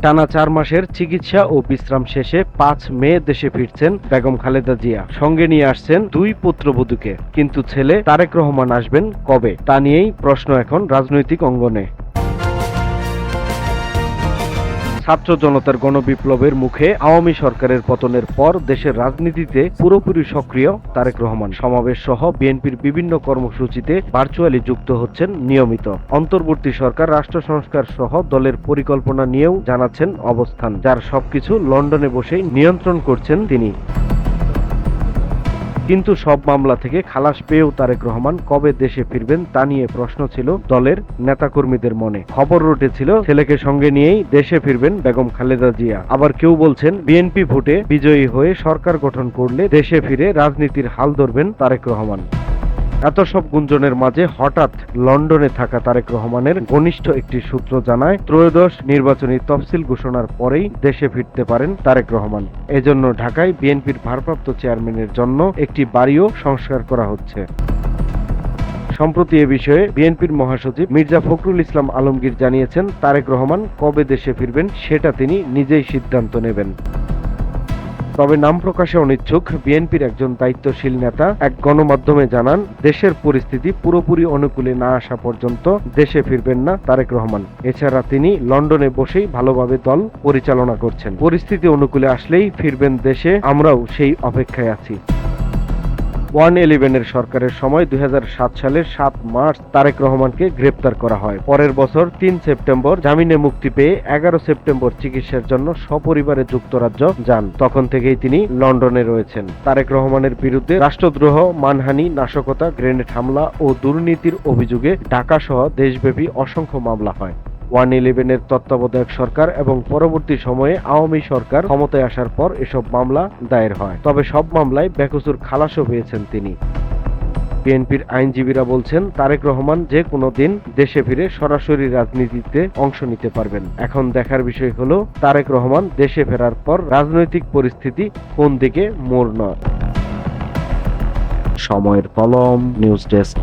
টানা 4 মাসের চিকিৎসা ও বিশ্রাম শেষে 5 মে দেশে ফিরছেন বেগম খালেদা জিয়া। সঙ্গে নিয়ে আসছেন 2 পুত্রবধূকে। কিন্তু ছেলে তারেক রহমান আসবেন কবে, তা নিয়েই প্রশ্ন এখন রাজনৈতিক অঙ্গনে। ছাত্র জনতার গণবিপ্লবের মুখে আওয়ামী সরকারের পতনের পর দেশের রাজনীতিতে পুরোপুরি সক্রিয় তারেক রহমান। সমাবেশ সহ বিএনপির বিভিন্ন কর্মসূচিতে ভার্চুয়ালি যুক্ত হচ্ছেন নিয়মিত। অন্তর্বর্তী সরকার রাষ্ট্র সংস্কার সহ দলের পরিকল্পনা নিয়েও জানাচ্ছেন অবস্থান, যার সবকিছু লন্ডনে বসেই নিয়ন্ত্রণ করছেন তিনি। কিন্তু সব মামলা থেকে খালাস পেয়েও তারেক রহমান কবে দেশে ফিরবেন তা নিয়ে প্রশ্ন ছিল দলের নেতাকর্মীদের মনে। খবর রটেছিল ছেলেকে সঙ্গে নিয়েই দেশে ফিরবেন বেগম খালেদা জিয়া। আবার কেউ বলছেন বিএনপি ভোটে বিজয়ী হয়ে সরকার গঠন করলে দেশে ফিরে রাজনীতির হাল ধরবেন তারেক রহমান। এত সব গুঞ্জনের মাঝে হঠাৎ লন্ডনে থাকা তারেক রহমানের ঘনিষ্ঠ একটি সূত্র জানায়, ত্রয়োদশ নির্বাচনী তফসিল ঘোষণার পরেই দেশে ফিরতে পারেন তারেক রহমান। এজন্য ঢাকায় বিএনপির ভারপ্রাপ্ত চেয়ারম্যানের জন্য একটি বাড়িও সংস্কার করা হচ্ছে। সম্প্রতি এ বিষয়ে বিএনপির মহাসচিব মির্জা ফখরুল ইসলাম আলমগীর জানিয়েছেন, তারেক রহমান কবে দেশে ফিরবেন সেটা তিনি নিজেই সিদ্ধান্ত নেবেন। তবে নাম প্রকাশে অনিচ্ছুক বিএনপির একজন দায়িত্বশীল নেতা এক গণমাধ্যমে জানান, দেশের পরিস্থিতি পুরোপুরি অনুকূলে না আসা পর্যন্ত দেশে ফিরবেন না তারেক রহমান। এছাড়া তিনি লন্ডনে বসেই ভালোভাবে দল পরিচালনা করছেন। পরিস্থিতি অনুকূলে আসলেই ফিরবেন দেশে, আমরাও সেই অপেক্ষায় আছি। 111 সরকারের সময় 2007 সালের 7 মার্চ তারেক রহমানকে গ্রেপ্তার করা হয়। পরের বছর 3 সেপ্টেম্বর জামিনে মুক্তি পেয়ে 11 সেপ্টেম্বর চিকিৎসার জন্য সপরিবারে যুক্তরাজ্য যান। তখন থেকেই তিনি লন্ডনে রয়েছেন। তারেক রহমানের বিরুদ্ধে রাষ্ট্রদ্রোহ, মানহানি, নাশকতা, গ্রেনেড হামলা ও দুর্নীতির অভিযোগে ঢাকাসহ দেশব্যাপী অসংখ্য মামলা হয়। 111 তত্ত্বাবধায়ক সরকার এবং পরবর্তী সময়ে আওয়ামী সরকার ক্ষমতায় আসার পর এসব মামলা দায়ের হয়। তবে সব মামলায় বেকসুর খালাসও পেয়েছেন তিনি। বিএনপির আইনজীবীরা বলছেন, তারেক রহমান যে কোনো দিন দেশে ফিরে সরাসরি রাজনীতিতে অংশ নিতে পারবেন। এখন দেখার বিষয় হলো তারেক রহমান দেশে ফেরার পর রাজনৈতিক পরিস্থিতি কোন দিকে মোড় নেয়। সময়ের কলম, নিউজ ডেস্ক।